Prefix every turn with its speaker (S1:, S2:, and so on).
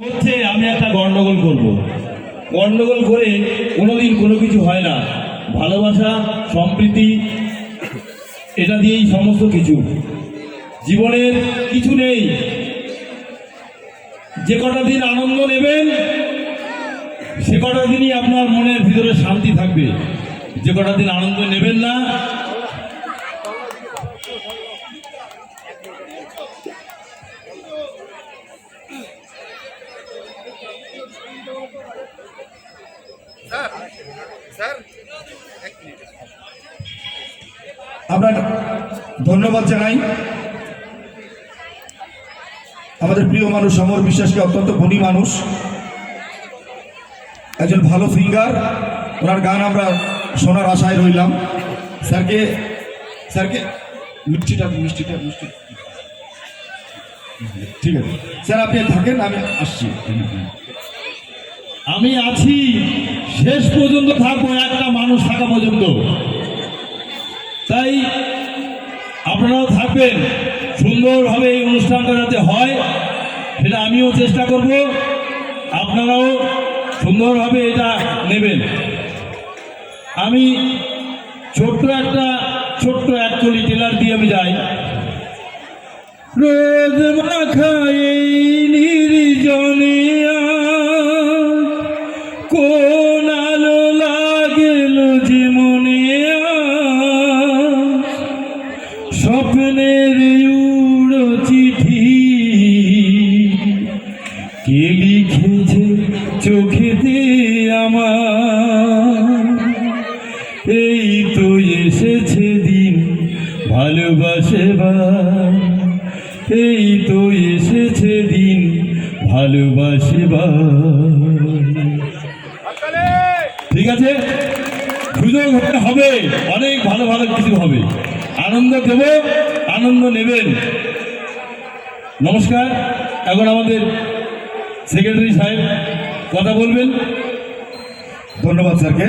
S1: হচ্ছে আমি একটা গন্ডগোল করব, গন্ডগোল করে কোনোদিন কোনো কিছু হয় না। ভালোবাসা সম্প্রীতি এটা দিয়েই সমস্ত কিছু, জীবনের কিছু নেই। যে কটা দিন আনন্দ নেবেন সে কটা দিনই আপনার মনের ভিতরে শান্তি থাকবে। যে কটা দিন আনন্দ নেবেন না,
S2: আমরা ধন্যবাদ জানাই আমাদের প্রিয় মানুষ সমর বিশ্বাসকে, অত্যন্ত গুণী মানুষ, একজন ভালো সিঙ্গার। ওনার গান আমরা শোনার আশায় রইলাম। স্যারকে মিষ্টি ঠিক আছে স্যার, আপনি থাকেন, আমি আসছি।
S1: আমি আছি শেষ পর্যন্ত থাকবো, একটা মানুষ থাকা পর্যন্ত। তাই আপনারাও থাকবেন সুন্দরভাবে। এই অনুষ্ঠানটা যাতে হয় সেটা আমিও চেষ্টা করব, আপনারাও সুন্দরভাবে এটা নেবেন। আমি ছোট্ট এক কলি টেলার দিয়ে আমি যাই। রোজ মাখাই নির্জনে কোন আলো লাগেল যে মনে, স্বপ্নের উড়ো চিঠি কে লিখেছে চোখেতে আমার। এই তো এসেছে দিন ভালোবাসেবার, এই তো এসেছে দিন ভালোবাসেবার। ঠিক আছে, সুযোগ হবে, অনেক ভালো ভালো কিছু হবে। আনন্দ দেব, আনন্দ নেবেন। নমস্কার। এখন আমাদের সেক্রেটারি সাহেব কথা বলবেন।
S2: ধন্যবাদ স্যারকে।